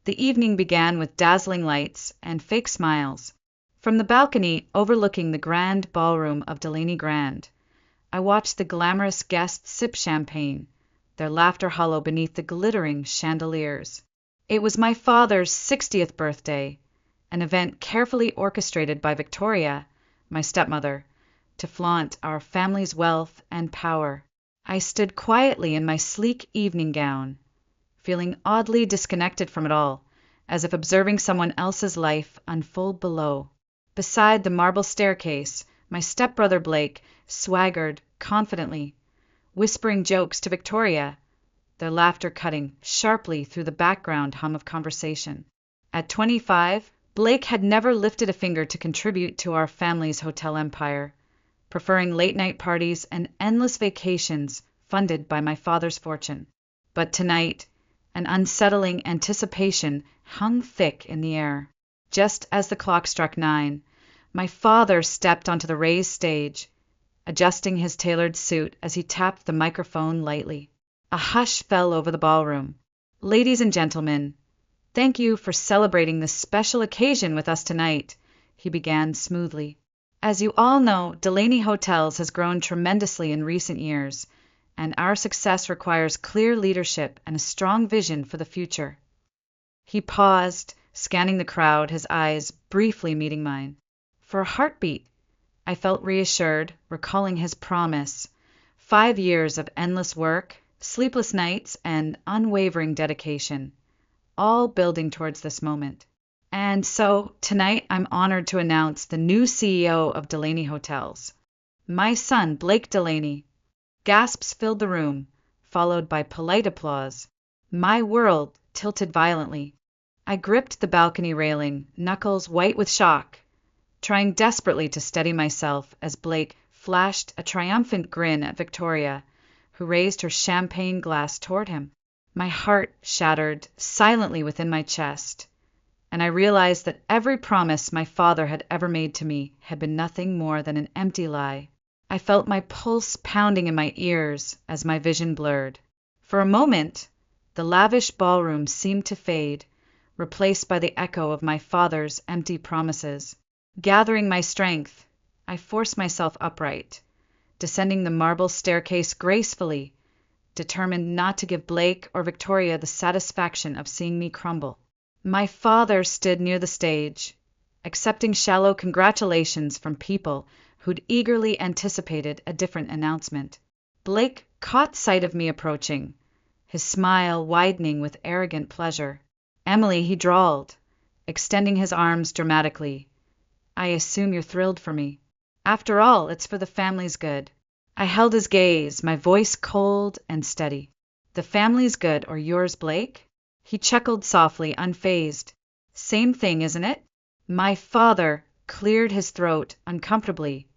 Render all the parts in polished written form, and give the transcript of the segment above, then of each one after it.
The evening began with dazzling lights and fake smiles. From the balcony overlooking the grand ballroom of Delaney Grand, I watched the glamorous guests sip champagne, their laughter hollow beneath the glittering chandeliers. It was my father's 60th birthday, an event carefully orchestrated by Victoria, my stepmother, to flaunt our family's wealth and power. I stood quietly in my sleek evening gown, feeling oddly disconnected from it all, as if observing someone else's life unfold below. Beside the marble staircase, my stepbrother Blake swaggered confidently, whispering jokes to Victoria, their laughter cutting sharply through the background hum of conversation. At 25, Blake had never lifted a finger to contribute to our family's hotel empire, preferring late-night parties and endless vacations funded by my father's fortune. But tonight, an unsettling anticipation hung thick in the air. Just as the clock struck 9, my father stepped onto the raised stage, adjusting his tailored suit as he tapped the microphone lightly. A hush fell over the ballroom. "Ladies and gentlemen, thank you for celebrating this special occasion with us tonight," he began smoothly. "As you all know, Delaney Hotels has grown tremendously in recent years, and our success requires clear leadership and a strong vision for the future." He paused, scanning the crowd, his eyes briefly meeting mine. For a heartbeat, I felt reassured, recalling his promise. 5 years of endless work, sleepless nights, and unwavering dedication, all building towards this moment. And so, tonight I'm honored to announce the new CEO of Delaney Hotels, my son, Blake Delaney. Gasps filled the room, followed by polite applause. My world tilted violently. I gripped the balcony railing, knuckles white with shock, trying desperately to steady myself as Blake flashed a triumphant grin at Victoria, who raised her champagne glass toward him. My heart shattered silently within my chest, and I realized that every promise my father had ever made to me had been nothing more than an empty lie. I felt my pulse pounding in my ears as my vision blurred. For a moment, the lavish ballroom seemed to fade, replaced by the echo of my father's empty promises. Gathering my strength, I forced myself upright, descending the marble staircase gracefully, determined not to give Blake or Victoria the satisfaction of seeing me crumble. My father stood near the stage, accepting shallow congratulations from people who'd eagerly anticipated a different announcement. Blake caught sight of me approaching, his smile widening with arrogant pleasure. "Emily," he drawled, extending his arms dramatically, "I assume you're thrilled for me. After all, it's for the family's good." I held his gaze, my voice cold and steady. "The family's good or yours, Blake?" He chuckled softly, unfazed. "Same thing, isn't it?" My father cleared his throat uncomfortably,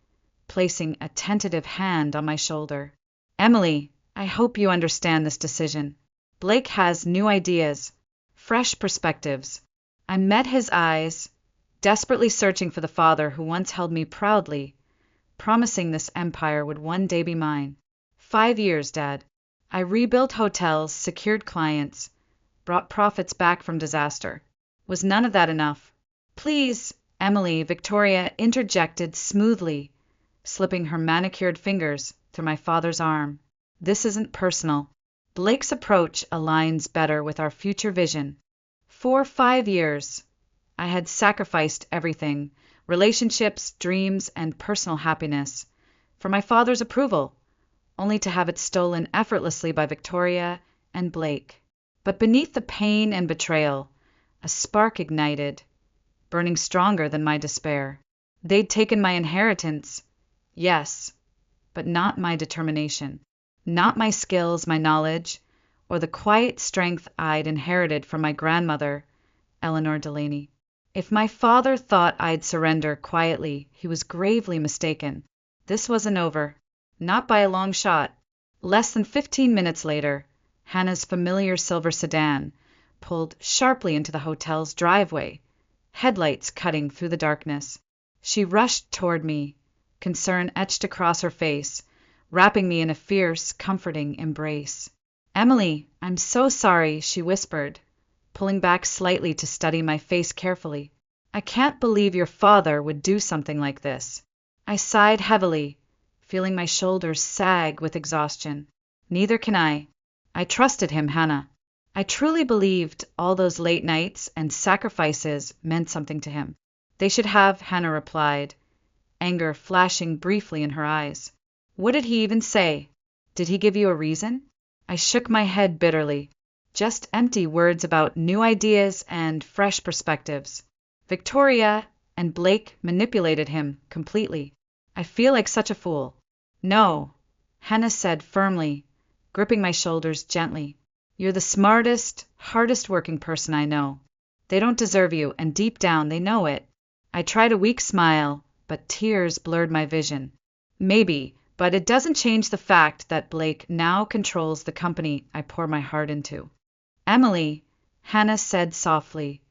placing a tentative hand on my shoulder. "Emily, I hope you understand this decision. Blake has new ideas, fresh perspectives." I met his eyes, desperately searching for the father who once held me proudly, promising this empire would one day be mine. 5 years, Dad. I rebuilt hotels, secured clients, brought profits back from disaster. Was none of that enough? "Please, Emily," Victoria interjected smoothly, slipping her manicured fingers through my father's arm. "This isn't personal. Blake's approach aligns better with our future vision. For 5 years, I had sacrificed everything, relationships, dreams, and personal happiness, for my father's approval, only to have it stolen effortlessly by Victoria and Blake. But beneath the pain and betrayal, a spark ignited, burning stronger than my despair. They'd taken my inheritance, yes, but not my determination, not my skills, my knowledge, or the quiet strength I'd inherited from my grandmother, Eleanor Delaney. If my father thought I'd surrender quietly, he was gravely mistaken. This wasn't over, not by a long shot. Less than 15 minutes later, Hannah's familiar silver sedan pulled sharply into the hotel's driveway, headlights cutting through the darkness. She rushed toward me, concern etched across her face, wrapping me in a fierce, comforting embrace. "Emily, I'm so sorry," she whispered, pulling back slightly to study my face carefully. I can't believe your father would do something like this. I sighed heavily, feeling my shoulders sag with exhaustion. Neither can I. I trusted him, Hannah. I truly believed all those late nights and sacrifices meant something to him. They should have, Hannah replied, anger flashing briefly in her eyes. What did he even say? Did he give you a reason? I shook my head bitterly. Just empty words about new ideas and fresh perspectives. Victoria and Blake manipulated him completely. I feel like such a fool. No, Hannah said firmly, gripping my shoulders gently. You're the smartest, hardest working person I know. They don't deserve you, and deep down they know it. I tried a weak smile, but tears blurred my vision. Maybe, but it doesn't change the fact that Blake now controls the company I pour my heart into. Emily, Hannah said softly,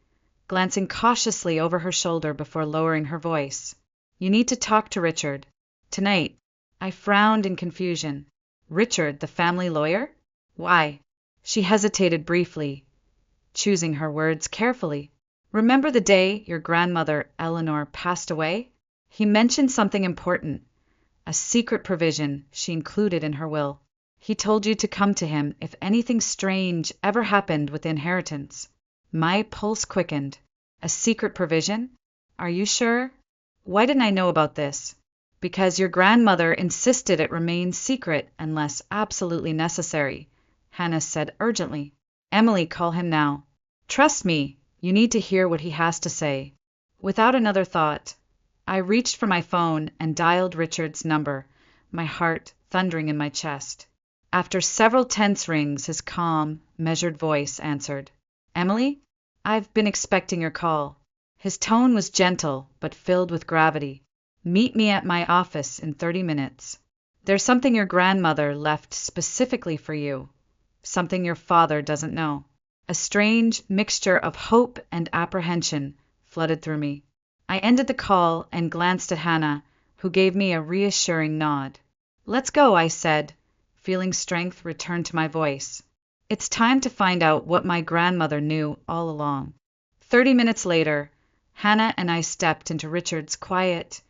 glancing cautiously over her shoulder before lowering her voice. You need to talk to Richard. Tonight. I frowned in confusion. Richard, the family lawyer? Why? She hesitated briefly, choosing her words carefully. Remember the day your grandmother, Eleanor, passed away? He mentioned something important, a secret provision she included in her will. He told you to come to him if anything strange ever happened with the inheritance. My pulse quickened. A secret provision? Are you sure? Why didn't I know about this? Because your grandmother insisted it remain secret unless absolutely necessary, Hannah said urgently. Emily, call him now. Trust me, you need to hear what he has to say. Without another thought, I reached for my phone and dialed Richard's number, my heart thundering in my chest. After several tense rings, his calm, measured voice answered. Emily? I've been expecting your call. His tone was gentle, but filled with gravity. Meet me at my office in 30 minutes. There's something your grandmother left specifically for you. Something your father doesn't know. A strange mixture of hope and apprehension flooded through me. I ended the call and glanced at Hannah, who gave me a reassuring nod. Let's go, I said, feeling strength return to my voice. It's time to find out what my grandmother knew all along. 30 minutes later, Hannah and I stepped into Richard's quiet,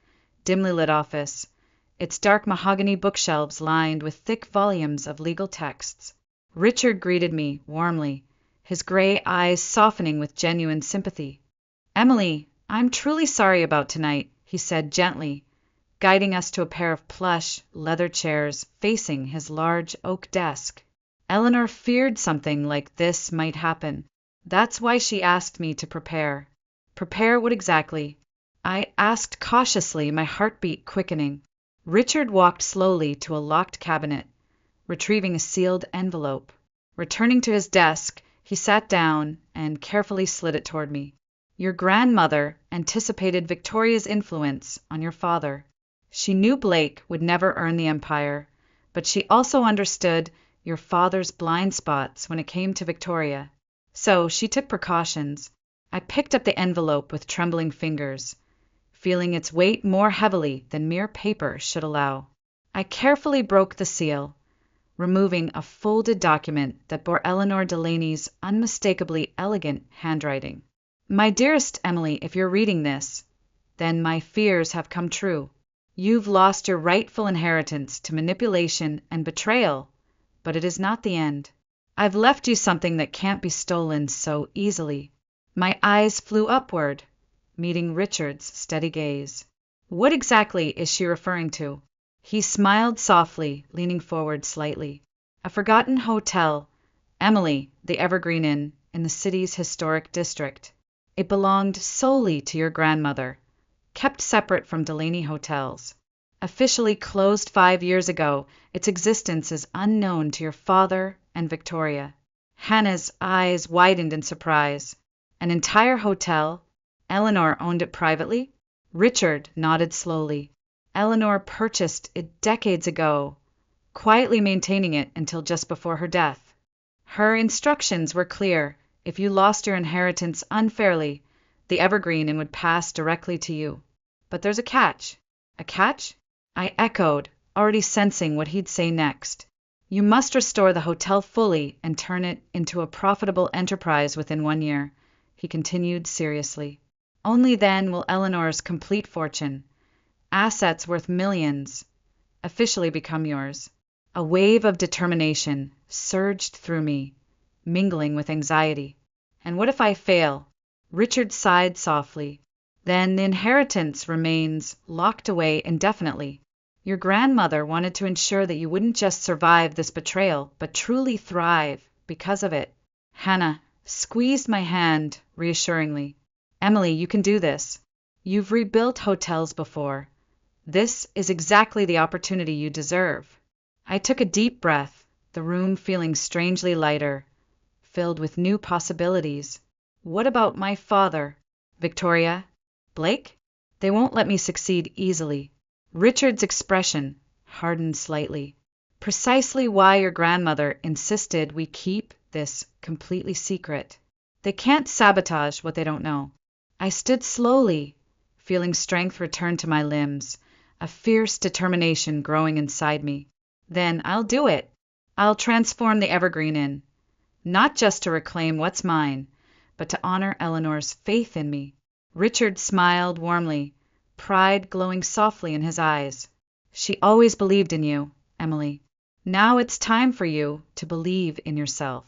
dimly lit office, its dark mahogany bookshelves lined with thick volumes of legal texts. Richard greeted me warmly, his gray eyes softening with genuine sympathy. Emily, I'm truly sorry about tonight, he said gently, guiding us to a pair of plush, leather chairs facing his large oak desk. Eleanor feared something like this might happen. That's why she asked me to prepare. Prepare what exactly? I asked cautiously, my heartbeat quickening. Richard walked slowly to a locked cabinet, retrieving a sealed envelope. Returning to his desk, he sat down and carefully slid it toward me. Your grandmother anticipated Victoria's influence on your father. She knew Blake would never earn the empire, but she also understood your father's blind spots when it came to Victoria. So she took precautions. I picked up the envelope with trembling fingers, feeling its weight more heavily than mere paper should allow. I carefully broke the seal, removing a folded document that bore Eleanor Delaney's unmistakably elegant handwriting. My dearest Emily, if you're reading this, then my fears have come true. You've lost your rightful inheritance to manipulation and betrayal, but it is not the end. I've left you something that can't be stolen so easily. My eyes flew upward, meeting Richard's steady gaze. What exactly is she referring to? He smiled softly, leaning forward slightly. A forgotten hotel, Emily, the Evergreen Inn, in the city's historic district. It belonged solely to your grandmother, kept separate from Delaney hotels. Officially closed 5 years ago, its existence is unknown to your father and Victoria. Hannah's eyes widened in surprise. An entire hotel? Eleanor owned it privately? Richard nodded slowly. Eleanor purchased it decades ago, quietly maintaining it until just before her death. Her instructions were clear. If you lost your inheritance unfairly, the Evergreen Inn would pass directly to you. But there's a catch. A catch? I echoed, already sensing what he'd say next. You must restore the hotel fully and turn it into a profitable enterprise within 1 year, he continued seriously. Only then will Eleanor's complete fortune, assets worth millions, officially become yours. A wave of determination surged through me, mingling with anxiety. And what if I fail? Richard sighed softly. Then the inheritance remains locked away indefinitely. Your grandmother wanted to ensure that you wouldn't just survive this betrayal, but truly thrive because of it. Hannah squeezed my hand reassuringly. Emily, you can do this. You've rebuilt hotels before. This is exactly the opportunity you deserve. I took a deep breath, the room feeling strangely lighter, filled with new possibilities. What about my father? Victoria? Blake? They won't let me succeed easily. Richard's expression hardened slightly. Precisely why your grandmother insisted we keep this completely secret. They can't sabotage what they don't know. I stood slowly, feeling strength return to my limbs, a fierce determination growing inside me. Then I'll do it. I'll transform the Evergreen Inn, not just to reclaim what's mine, but to honor Eleanor's faith in me. Richard smiled warmly, pride glowing softly in his eyes. She always believed in you, Emily. Now it's time for you to believe in yourself.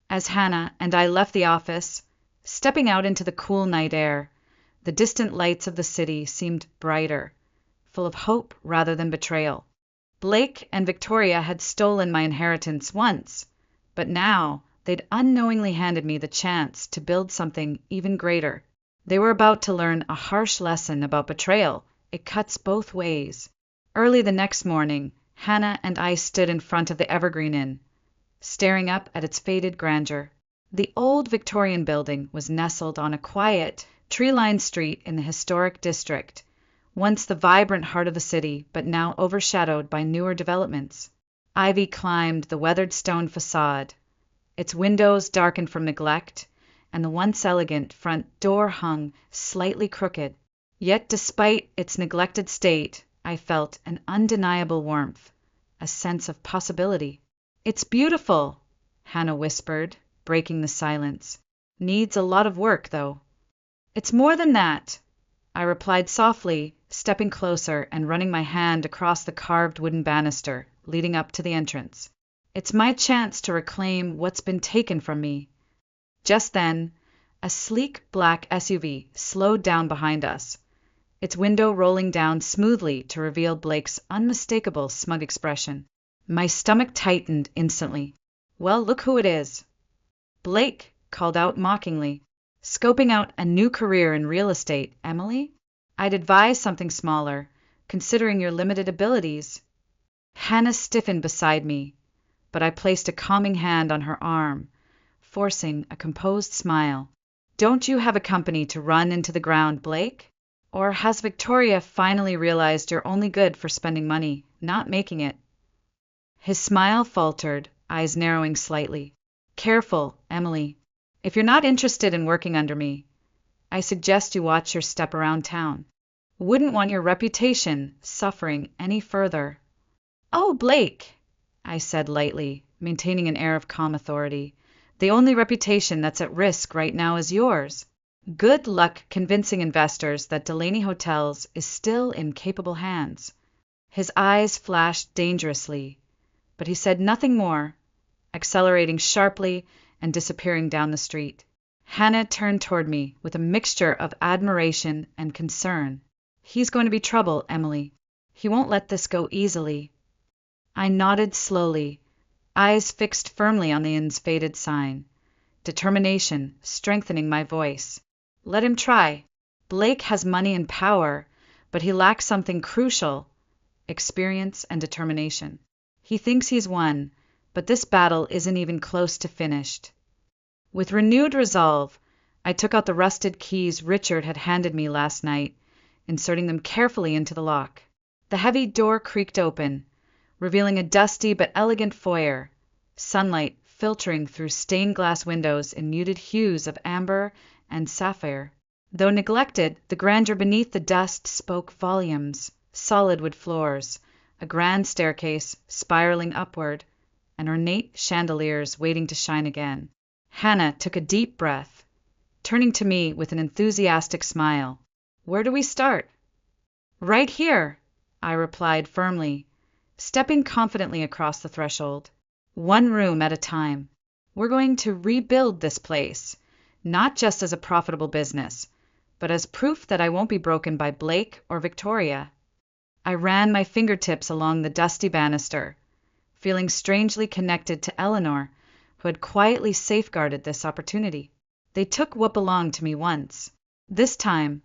As Hannah and I left the office, stepping out into the cool night air, the distant lights of the city seemed brighter, full of hope rather than betrayal. Blake and Victoria had stolen my inheritance once, but now they'd unknowingly handed me the chance to build something even greater. They were about to learn a harsh lesson about betrayal. It cuts both ways. Early the next morning, Hannah and I stood in front of the Evergreen Inn, staring up at its faded grandeur. The old Victorian building was nestled on a quiet, tree-lined street in the historic district, once the vibrant heart of the city, but now overshadowed by newer developments. Ivy climbed the weathered stone facade, its windows darkened from neglect, and the once elegant front door hung slightly crooked. Yet despite its neglected state, I felt an undeniable warmth, a sense of possibility. It's beautiful, Hannah whispered, breaking the silence. Needs a lot of work, though. It's more than that, I replied softly, stepping closer and running my hand across the carved wooden banister leading up to the entrance. It's my chance to reclaim what's been taken from me. Just then, a sleek black SUV slowed down behind us, its window rolling down smoothly to reveal Blake's unmistakable smug expression. My stomach tightened instantly. Well, look who it is. Blake called out mockingly. Scoping out a new career in real estate, Emily? I'd advise something smaller, considering your limited abilities. Hannah stiffened beside me, but I placed a calming hand on her arm, forcing a composed smile. Don't you have a company to run into the ground, Blake? Or has Victoria finally realized you're only good for spending money, not making it? His smile faltered, eyes narrowing slightly. Careful, Emily. If you're not interested in working under me, I suggest you watch your step around town. Wouldn't want your reputation suffering any further. Oh, Blake, I said lightly, maintaining an air of calm authority. The only reputation that's at risk right now is yours. Good luck convincing investors that Delaney Hotels is still in capable hands. His eyes flashed dangerously, but he said nothing more, accelerating sharply and disappearing down the street. Hannah turned toward me with a mixture of admiration and concern. He's going to be trouble, Emily. He won't let this go easily. I nodded slowly, eyes fixed firmly on the inn's faded sign, determination strengthening my voice. Let him try. Blake has money and power, but he lacks something crucial: experience and determination. He thinks he's won, but this battle isn't even close to finished. With renewed resolve, I took out the rusted keys Richard had handed me last night, inserting them carefully into the lock. The heavy door creaked open, revealing a dusty but elegant foyer, sunlight filtering through stained glass windows in muted hues of amber and sapphire. Though neglected, the grandeur beneath the dust spoke volumes. Solid wood floors, a grand staircase spiraling upward, and ornate chandeliers waiting to shine again. Hannah took a deep breath, turning to me with an enthusiastic smile. "Where do we start?" "Right here," I replied firmly, stepping confidently across the threshold. "One room at a time. We're going to rebuild this place, not just as a profitable business, but as proof that I won't be broken by Blake or Victoria." I ran my fingertips along the dusty banister, feeling strangely connected to Eleanor, who had quietly safeguarded this opportunity. They took what belonged to me once. This time,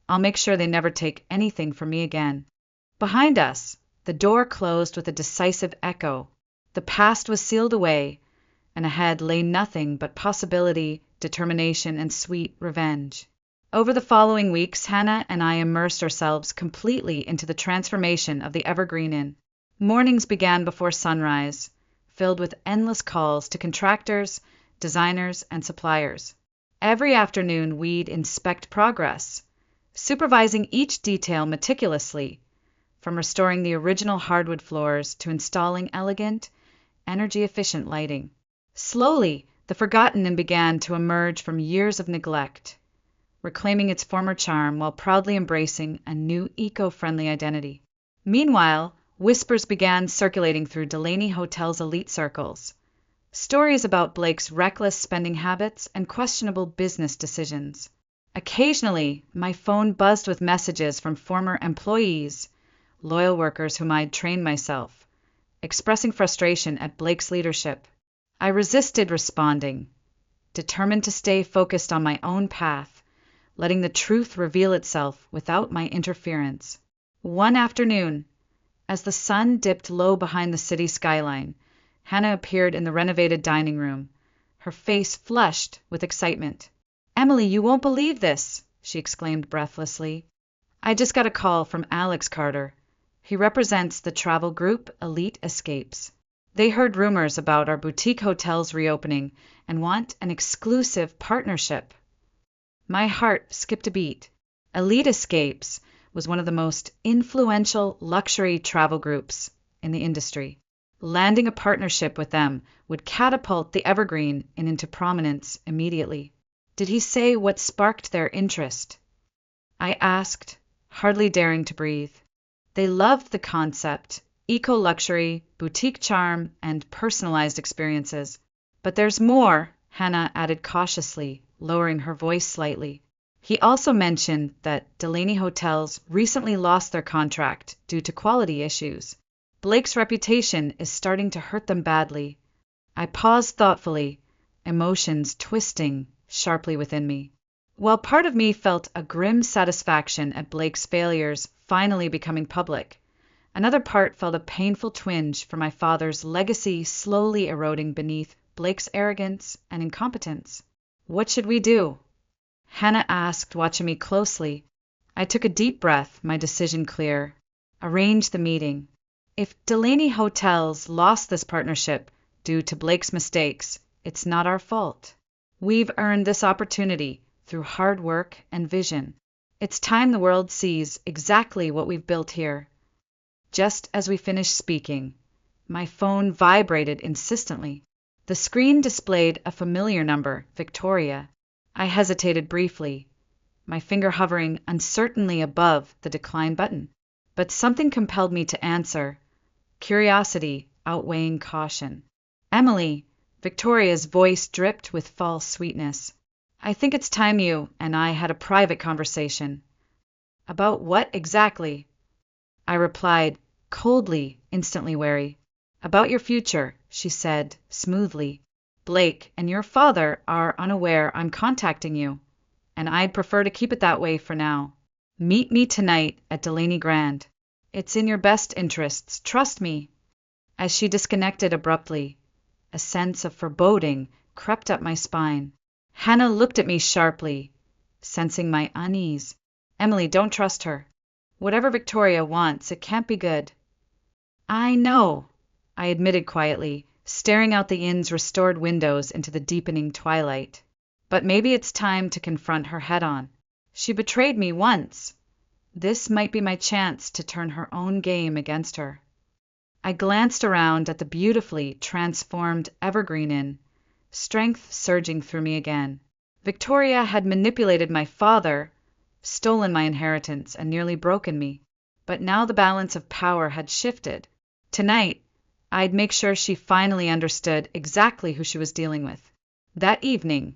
I'll make sure they never take anything from me again. Behind us, the door closed with a decisive echo. The past was sealed away, and ahead lay nothing but possibility, determination, and sweet revenge. Over the following weeks, Hannah and I immersed ourselves completely into the transformation of the Evergreen Inn. Mornings began before sunrise, filled with endless calls to contractors, designers, and suppliers. Every afternoon, we'd inspect progress, supervising each detail meticulously, from restoring the original hardwood floors to installing elegant, energy-efficient lighting. Slowly, the forgotten inn began to emerge from years of neglect, reclaiming its former charm while proudly embracing a new eco-friendly identity. Meanwhile, whispers began circulating through Delaney Hotel's elite circles. Stories about Blake's reckless spending habits and questionable business decisions. Occasionally, my phone buzzed with messages from former employees, loyal workers whom I'd trained myself, expressing frustration at Blake's leadership. I resisted responding, determined to stay focused on my own path, letting the truth reveal itself without my interference. One afternoon, as the sun dipped low behind the city skyline, Hannah appeared in the renovated dining room, her face flushed with excitement. "Emily, you won't believe this," she exclaimed breathlessly. "I just got a call from Alex Carter. He represents the travel group Elite Escapes. They heard rumors about our boutique hotel's reopening and want an exclusive partnership." My heart skipped a beat. Elite Escapes was one of the most influential luxury travel groups in the industry. Landing a partnership with them would catapult the Evergreen Inn into prominence immediately. Did he say what sparked their interest? I asked, hardly daring to breathe. They loved the concept, eco-luxury, boutique charm, and personalized experiences. "But there's more," Hannah added cautiously, lowering her voice slightly. He also mentioned that Delaney Hotels recently lost their contract due to quality issues. Blake's reputation is starting to hurt them badly. I paused thoughtfully, emotions twisting sharply within me. While part of me felt a grim satisfaction at Blake's failures finally becoming public, another part felt a painful twinge for my father's legacy slowly eroding beneath Blake's arrogance and incompetence. "What should we do?" Hannah asked, watching me closely. I took a deep breath, my decision clear. Arrange the meeting. If Delaney Hotels lost this partnership due to Blake's mistakes, it's not our fault. We've earned this opportunity through hard work and vision. It's time the world sees exactly what we've built here. Just as we finished speaking, my phone vibrated insistently. The screen displayed a familiar number, Victoria. I hesitated briefly, my finger hovering uncertainly above the decline button. But something compelled me to answer, curiosity outweighing caution. "Emily," Victoria's voice dripped with false sweetness. "I think it's time you and I had a private conversation." "About what exactly?" I replied, coldly, instantly wary. "About your future," she said, smoothly. "Blake and your father are unaware I'm contacting you, and I'd prefer to keep it that way for now. Meet me tonight at Delaney Grand. It's in your best interests, trust me." As she disconnected abruptly, a sense of foreboding crept up my spine. Hannah looked at me sharply, sensing my unease. "Emily, don't trust her. Whatever Victoria wants, it can't be good." "I know," I admitted quietly, staring out the inn's restored windows into the deepening twilight. "But maybe it's time to confront her head-on. She betrayed me once. This might be my chance to turn her own game against her." I glanced around at the beautifully transformed Evergreen Inn, strength surging through me again. Victoria had manipulated my father, stolen my inheritance, and nearly broken me. But now the balance of power had shifted. Tonight, I'd make sure she finally understood exactly who she was dealing with. That evening,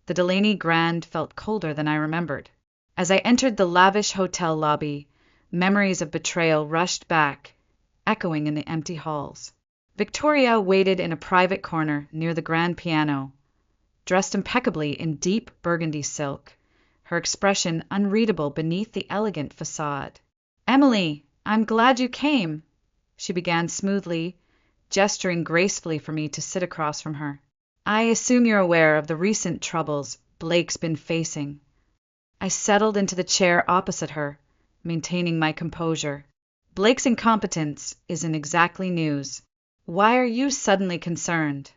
the Delaney Grand felt colder than I remembered. As I entered the lavish hotel lobby, memories of betrayal rushed back, echoing in the empty halls. Victoria waited in a private corner near the grand piano, dressed impeccably in deep burgundy silk, her expression unreadable beneath the elegant facade. "Emily, I'm glad you came," she began smoothly, gesturing gracefully for me to sit across from her. "I assume you're aware of the recent troubles Blake's been facing." I settled into the chair opposite her, maintaining my composure. "Blake's incompetence isn't exactly news. Why are you suddenly concerned?"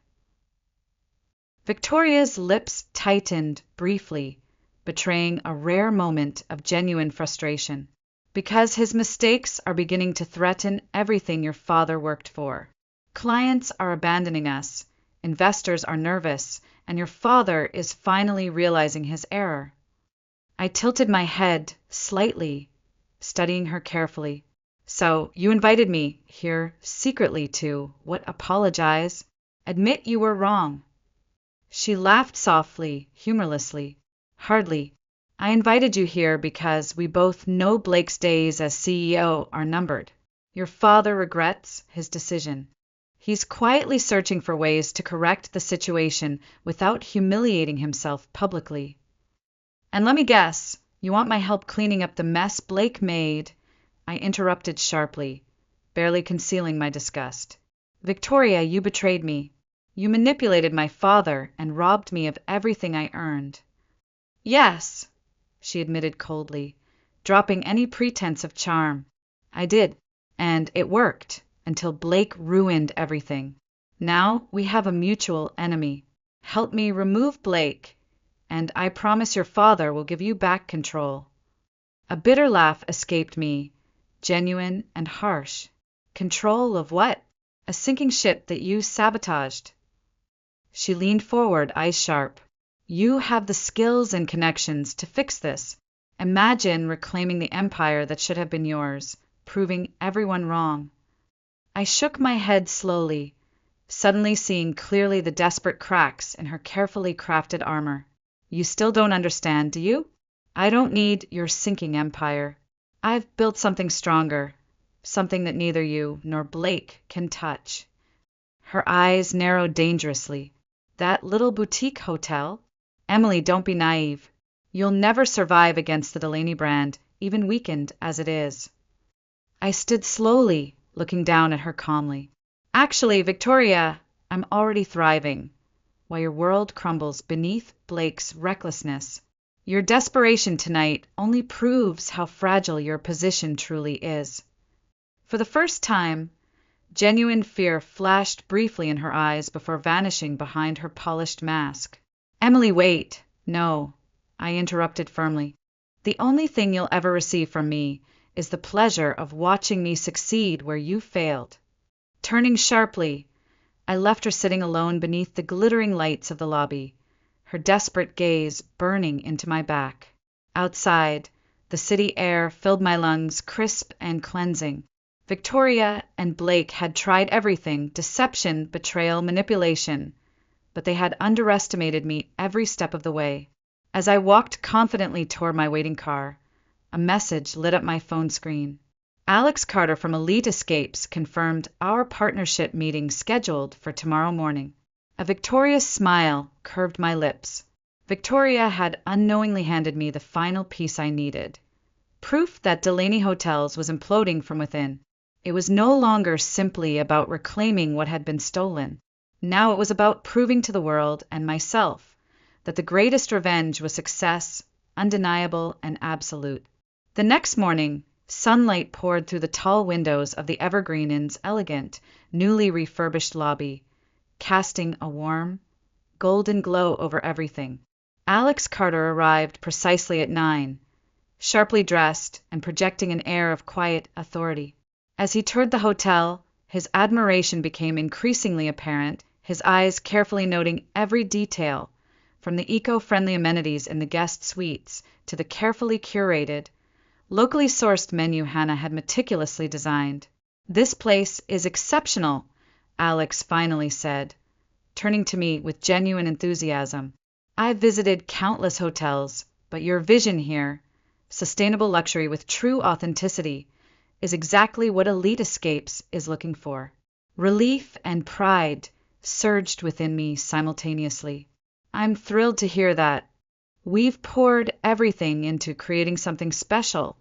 Victoria's lips tightened briefly, betraying a rare moment of genuine frustration. "Because his mistakes are beginning to threaten everything your father worked for. Clients are abandoning us, investors are nervous, and your father is finally realizing his error." I tilted my head slightly, studying her carefully. "So, you invited me here secretly to, apologize? Admit you were wrong." She laughed softly, humorlessly. "Hardly. I invited you here because we both know Blake's days as CEO are numbered. Your father regrets his decision. He's quietly searching for ways to correct the situation without humiliating himself publicly. And let me guess, you want my help cleaning up the mess Blake made?" I interrupted sharply, barely concealing my disgust. "Victoria, you betrayed me. You manipulated my father and robbed me of everything I earned." "Yes," she admitted coldly, dropping any pretense of charm. "I did, and it worked until Blake ruined everything. Now we have a mutual enemy. Help me remove Blake, and I promise your father will give you back control." A bitter laugh escaped me, genuine and harsh. "Control of what? A sinking ship that you sabotaged." She leaned forward, eyes sharp. "You have the skills and connections to fix this. Imagine reclaiming the empire that should have been yours, proving everyone wrong." I shook my head slowly, suddenly seeing clearly the desperate cracks in her carefully crafted armor. "You still don't understand, do you? I don't need your sinking empire. I've built something stronger, something that neither you nor Blake can touch." Her eyes narrowed dangerously. "That little boutique hotel? Emily, don't be naive. You'll never survive against the Delaney brand, even weakened as it is." I stood slowly, looking down at her calmly. "Actually, Victoria, I'm already thriving, while your world crumbles beneath Blake's recklessness. Your desperation tonight only proves how fragile your position truly is." For the first time, genuine fear flashed briefly in her eyes before vanishing behind her polished mask. "Emily, wait!" "No," I interrupted firmly. "The only thing you'll ever receive from me is the pleasure of watching me succeed where you failed." Turning sharply, I left her sitting alone beneath the glittering lights of the lobby, her desperate gaze burning into my back. Outside, the city air filled my lungs crisp and cleansing. Victoria and Blake had tried everything: deception, betrayal, manipulation, but they had underestimated me every step of the way. As I walked confidently toward my waiting car, a message lit up my phone screen. "Alex Carter from Elite Escapes confirmed our partnership meeting scheduled for tomorrow morning." A victorious smile curved my lips. Victoria had unknowingly handed me the final piece I needed. Proof that Delaney Hotels was imploding from within. It was no longer simply about reclaiming what had been stolen. Now it was about proving to the world and myself that the greatest revenge was success, undeniable and absolute. The next morning, sunlight poured through the tall windows of the Evergreen Inn's elegant, newly refurbished lobby, casting a warm, golden glow over everything. Alex Carter arrived precisely at 9, sharply dressed and projecting an air of quiet authority. As he toured the hotel, His admiration became increasingly apparent, his eyes carefully noting every detail, from the eco-friendly amenities in the guest suites to the carefully curated, locally sourced menu Hannah had meticulously designed. "This place is exceptional," Alex finally said, turning to me with genuine enthusiasm. "I've visited countless hotels, but your vision here, sustainable luxury with true authenticity, is exactly what Elite Escapes is looking for." Relief and pride surged within me simultaneously. "I'm thrilled to hear that. We've poured everything into creating something special,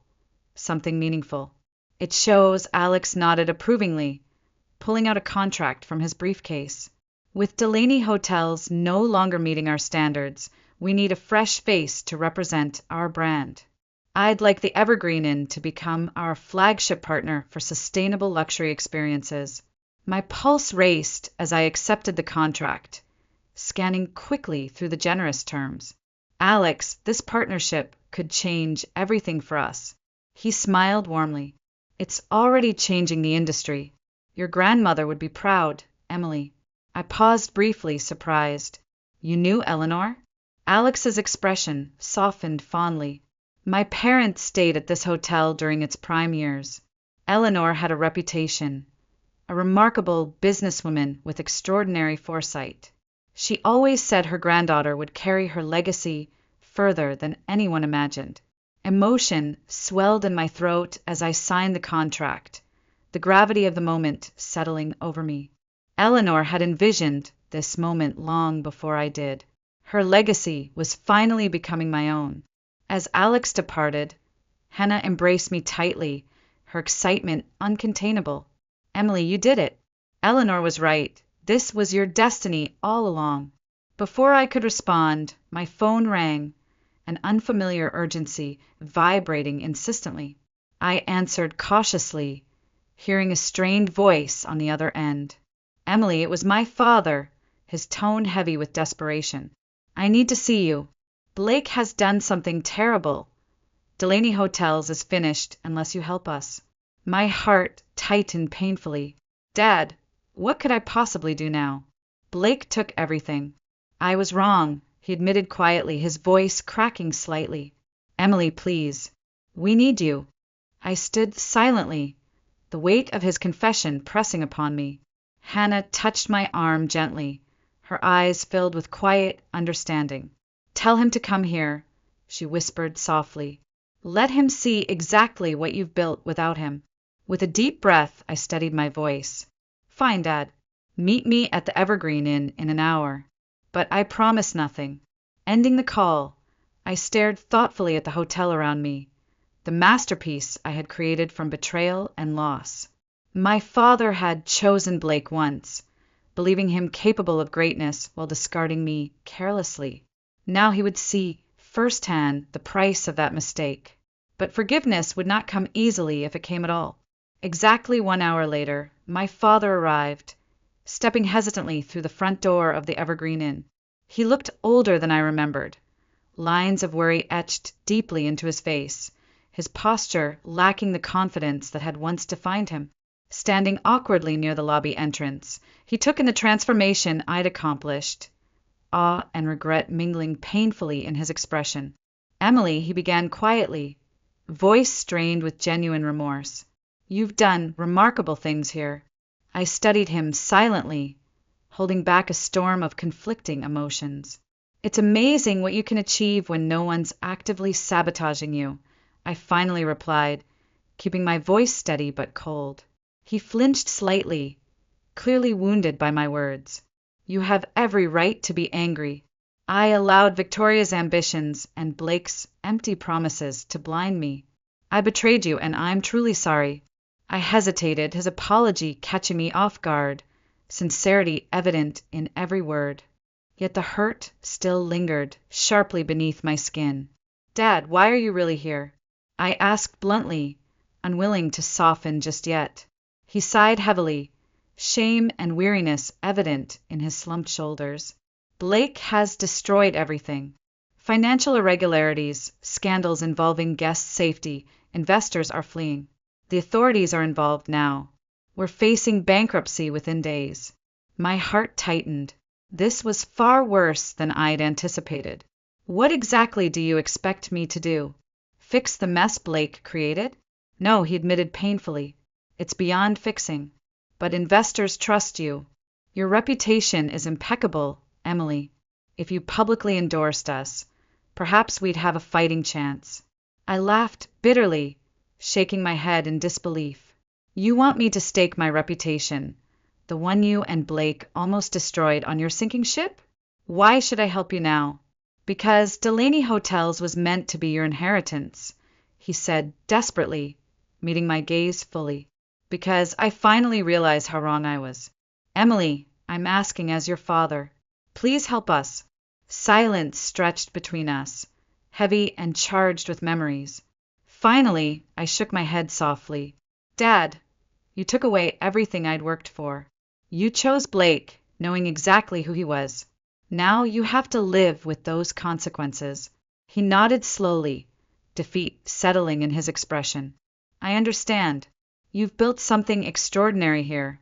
something meaningful." "It shows," Alex nodded approvingly, pulling out a contract from his briefcase. "With Delaney Hotels no longer meeting our standards, we need a fresh face to represent our brand. I'd like the Evergreen Inn to become our flagship partner for sustainable luxury experiences." My pulse raced as I accepted the contract, scanning quickly through the generous terms. "Alex, this partnership could change everything for us." He smiled warmly. "It's already changing the industry. Your grandmother would be proud, Emily." I paused briefly, surprised. "You knew Eleanor?" Alex's expression softened fondly. "My parents stayed at this hotel during its prime years. Eleanor had a reputation, a remarkable businesswoman with extraordinary foresight. She always said her granddaughter would carry her legacy further than anyone imagined." Emotion swelled in my throat as I signed the contract, the gravity of the moment settling over me. Eleanor had envisioned this moment long before I did. Her legacy was finally becoming my own. As Alex departed, Hannah embraced me tightly, her excitement uncontainable. "Emily, you did it. Eleanor was right. This was your destiny all along." Before I could respond, my phone rang, an unfamiliar urgency vibrating insistently. I answered cautiously, hearing a strained voice on the other end. "Emily, it was my father," his tone heavy with desperation. "I need to see you. Blake has done something terrible. Delaney Hotels is finished unless you help us." My heart tightened painfully. "Dad, what could I possibly do now? Blake took everything." "I was wrong," he admitted quietly, his voice cracking slightly. "Emily, please. We need you." I stood silently, the weight of his confession pressing upon me. Hannah touched my arm gently, her eyes filled with quiet understanding. "Tell him to come here," she whispered softly. "Let him see exactly what you've built without him." With a deep breath, I steadied my voice. "Fine, Dad. Meet me at the Evergreen Inn in an hour." But I promised nothing. Ending the call, I stared thoughtfully at the hotel around me, the masterpiece I had created from betrayal and loss. My father had chosen Blake once, believing him capable of greatness while discarding me carelessly. Now he would see firsthand the price of that mistake. But forgiveness would not come easily if it came at all. Exactly 1 hour later, my father arrived, stepping hesitantly through the front door of the Evergreen Inn. He looked older than I remembered, lines of worry etched deeply into his face, his posture lacking the confidence that had once defined him. Standing awkwardly near the lobby entrance, he took in the transformation I'd accomplished, awe and regret mingling painfully in his expression. "Emily," he began quietly, voice strained with genuine remorse, "you've done remarkable things here." I studied him silently, holding back a storm of conflicting emotions. "It's amazing what you can achieve when no one's actively sabotaging you," I finally replied, keeping my voice steady but cold. He flinched slightly, clearly wounded by my words. "You have every right to be angry. I allowed Victoria's ambitions and Blake's empty promises to blind me. I betrayed you, and I'm truly sorry." I hesitated, his apology catching me off guard, sincerity evident in every word. Yet the hurt still lingered sharply beneath my skin. "Dad, why are you really here?" I asked bluntly, unwilling to soften just yet. He sighed heavily, shame and weariness evident in his slumped shoulders. "Blake has destroyed everything. Financial irregularities, scandals involving guest safety, investors are fleeing. The authorities are involved now. were facing bankruptcy within days. My heart tightened. This was far worse than I'd anticipated. What exactly do you expect me to do? Fix the mess Blake created? No, he admitted painfully. It's beyond fixing. But investors trust you. Your reputation is impeccable, Emily. If you publicly endorsed us, perhaps we'd have a fighting chance. I laughed bitterly, shaking my head in disbelief. You want me to stake my reputation, the one you and Blake almost destroyed on your sinking ship? Why should I help you now? Because Delaney Hotels was meant to be your inheritance, he said desperately, meeting my gaze fully. Because I finally realize how wrong I was. Emily, I'm asking as your father. Please help us. Silence stretched between us, heavy and charged with memories. Finally, I shook my head softly. Dad, you took away everything I'd worked for. You chose Blake, knowing exactly who he was. Now you have to live with those consequences. He nodded slowly, defeat settling in his expression. I understand. You've built something extraordinary here,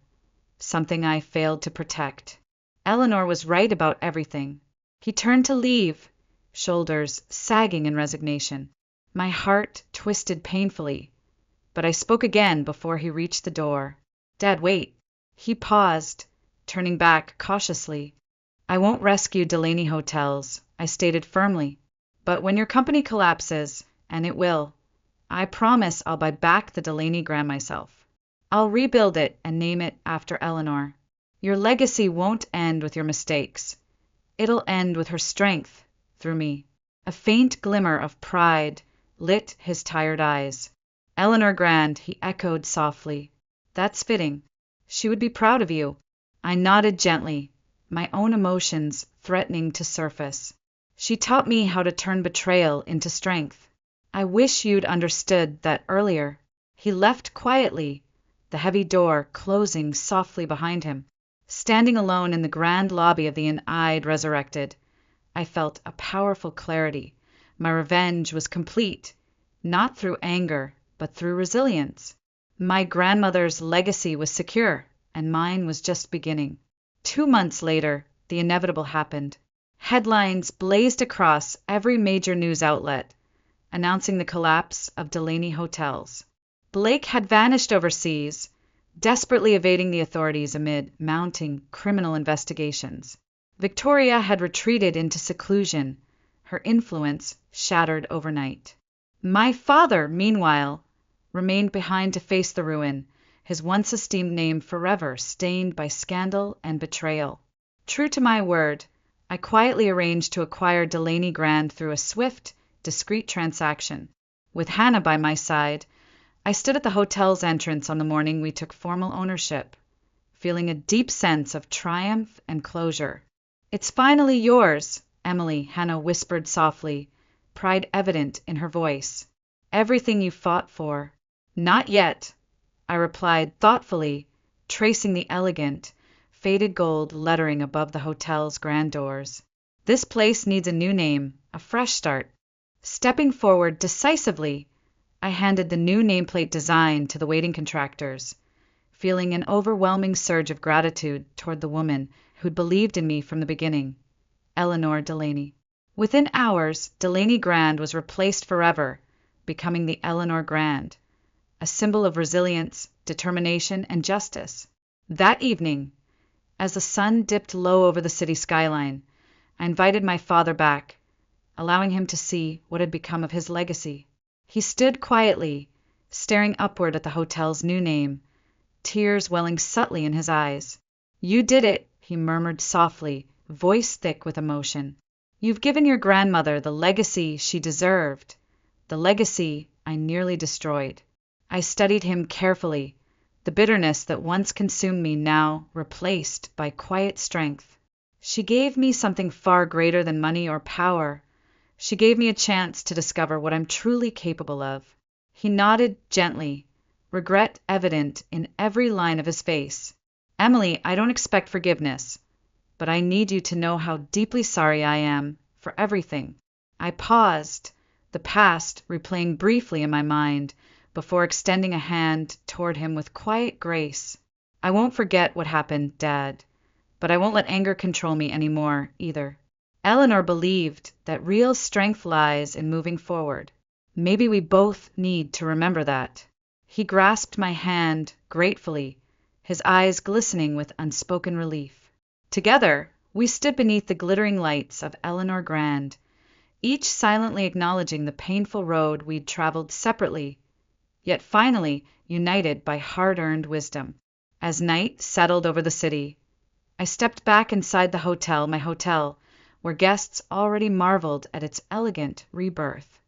something I failed to protect. Eleanor was right about everything. He turned to leave, shoulders sagging in resignation. My heart twisted painfully, but I spoke again before he reached the door. Dad, wait. He paused, turning back cautiously. I won't rescue Delaney Hotels, I stated firmly. But when your company collapses, and it will, I promise I'll buy back the Delaney Grand myself. I'll rebuild it and name it after Eleanor. Your legacy won't end with your mistakes. It'll end with her strength, through me. A faint glimmer of pride lit his tired eyes. Eleanor Grand, he echoed softly. That's fitting. She would be proud of you. I nodded gently, my own emotions threatening to surface. She taught me how to turn betrayal into strength. I wish you'd understood that earlier. He left quietly, the heavy door closing softly behind him. Standing alone in the grand lobby of the inn I'd resurrected, I felt a powerful clarity. My revenge was complete, not through anger, but through resilience. My grandmother's legacy was secure, and mine was just beginning. 2 months later, the inevitable happened. Headlines blazed across every major news outlet, announcing the collapse of Delaney Hotels. Blake had vanished overseas, desperately evading the authorities amid mounting criminal investigations. Victoria had retreated into seclusion, her influence shattered overnight. My father, meanwhile, remained behind to face the ruin, his once esteemed name forever stained by scandal and betrayal. True to my word, I quietly arranged to acquire Delaney Grand through a swift, discreet transaction. With Hannah by my side, I stood at the hotel's entrance on the morning we took formal ownership, feeling a deep sense of triumph and closure. It's finally yours, Emily, Hannah whispered softly, pride evident in her voice. Everything you fought for. Not yet, I replied thoughtfully, tracing the elegant, faded gold lettering above the hotel's grand doors. This place needs a new name, a fresh start. Stepping forward decisively, I handed the new nameplate design to the waiting contractors, feeling an overwhelming surge of gratitude toward the woman who'd believed in me from the beginning, Eleanor Delaney. Within hours, Delaney Grand was replaced forever, becoming the Eleanor Grand, a symbol of resilience, determination, and justice. That evening, as the sun dipped low over the city skyline, I invited my father back, allowing him to see what had become of his legacy. He stood quietly, staring upward at the hotel's new name, tears welling subtly in his eyes. You did it, he murmured softly, voice thick with emotion. You've given your grandmother the legacy she deserved, the legacy I nearly destroyed. I studied him carefully, the bitterness that once consumed me now replaced by quiet strength. She gave me something far greater than money or power. She gave me a chance to discover what I'm truly capable of. He nodded gently, regret evident in every line of his face. Emily, I don't expect forgiveness, but I need you to know how deeply sorry I am for everything. I paused, the past replaying briefly in my mind, before extending a hand toward him with quiet grace. I won't forget what happened, Dad, but I won't let anger control me anymore, either. Eleanor believed that real strength lies in moving forward. Maybe we both need to remember that. He grasped my hand gratefully, his eyes glistening with unspoken relief. Together, we stood beneath the glittering lights of Eleanor Grand, each silently acknowledging the painful road we'd traveled separately, yet finally united by hard-earned wisdom. As night settled over the city, I stepped back inside my hotel, where guests already marveled at its elegant rebirth.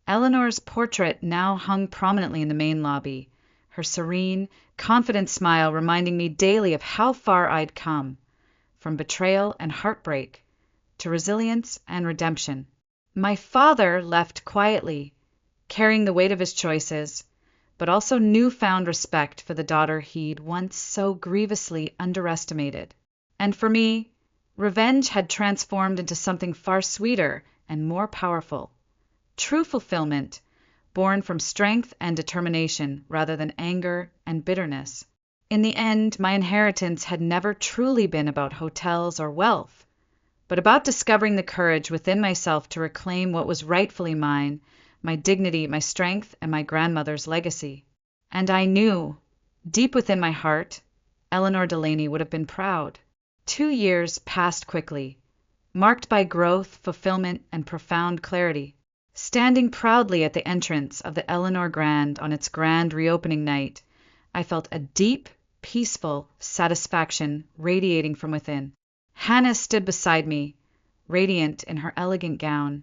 Eleanor's portrait now hung prominently in the main lobby, her serene, confident smile reminding me daily of how far I'd come, from betrayal and heartbreak to resilience and redemption. My father left quietly, carrying the weight of his choices, but also newfound respect for the daughter he'd once so grievously underestimated. And for me, revenge had transformed into something far sweeter and more powerful. True fulfillment, born from strength and determination rather than anger and bitterness. In the end, my inheritance had never truly been about hotels or wealth, but about discovering the courage within myself to reclaim what was rightfully mine, my dignity, my strength, and my grandmother's legacy. And I knew, deep within my heart, Eleanor Delaney would have been proud. 2 years passed quickly, marked by growth, fulfillment, and profound clarity. Standing proudly at the entrance of the Eleanor Grand on its grand reopening night, I felt a deep, peaceful satisfaction radiating from within. Hannah stood beside me, radiant in her elegant gown,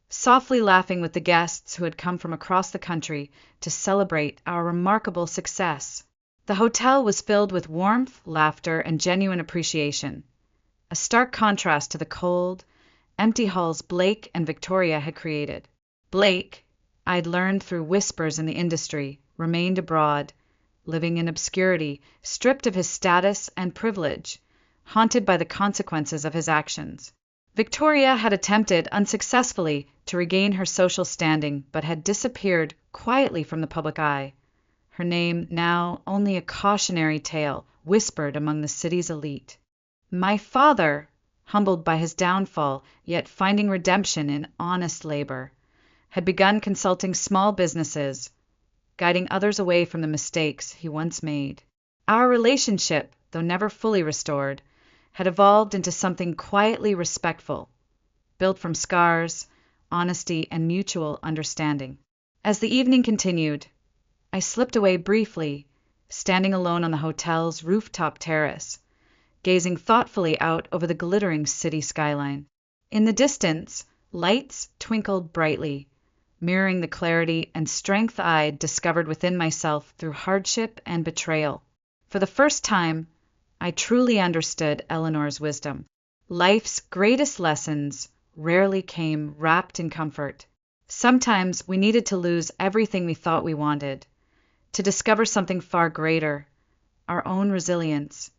softly laughing with the guests who had come from across the country to celebrate our remarkable success. The hotel was filled with warmth, laughter, and genuine appreciation, a stark contrast to the cold, empty halls Blake and Victoria had created. Blake, I'd learned through whispers in the industry, remained abroad, living in obscurity, stripped of his status and privilege, haunted by the consequences of his actions. Victoria had attempted unsuccessfully to regain her social standing, but had disappeared quietly from the public eye, her name now only a cautionary tale whispered among the city's elite. My father, humbled by his downfall, yet finding redemption in honest labor, had begun consulting small businesses, guiding others away from the mistakes he once made. Our relationship, though never fully restored, had evolved into something quietly respectful, built from scars, honesty, and mutual understanding. As the evening continued, I slipped away briefly, standing alone on the hotel's rooftop terrace, gazing thoughtfully out over the glittering city skyline. In the distance, lights twinkled brightly, mirroring the clarity and strength I'd discovered within myself through hardship and betrayal. For the first time, I truly understood Eleanor's wisdom. Life's greatest lessons rarely came wrapped in comfort. Sometimes we needed to lose everything we thought we wanted, to discover something far greater, our own resilience,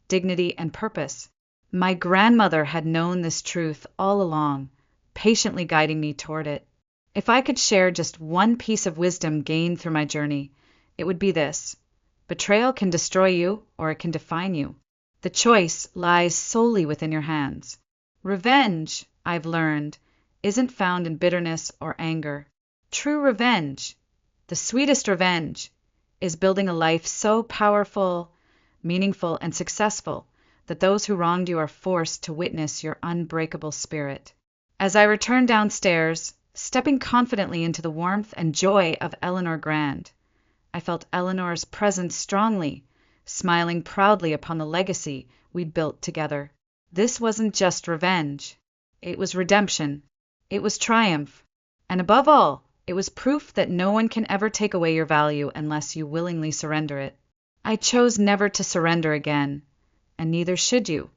dignity, and purpose. My grandmother had known this truth all along, patiently guiding me toward it. If I could share just one piece of wisdom gained through my journey, it would be this: betrayal can destroy you or it can define you. The choice lies solely within your hands. Revenge, I've learned, isn't found in bitterness or anger. True revenge, the sweetest revenge, is building a life so powerful, meaningful, and successful that those who wronged you are forced to witness your unbreakable spirit. As I returned downstairs, stepping confidently into the warmth and joy of Eleanor Grand, I felt Eleanor's presence strongly, smiling proudly upon the legacy we'd built together. This wasn't just revenge. It was redemption. It was triumph. And above all, it was proof that no one can ever take away your value unless you willingly surrender it. I chose never to surrender again, and neither should you.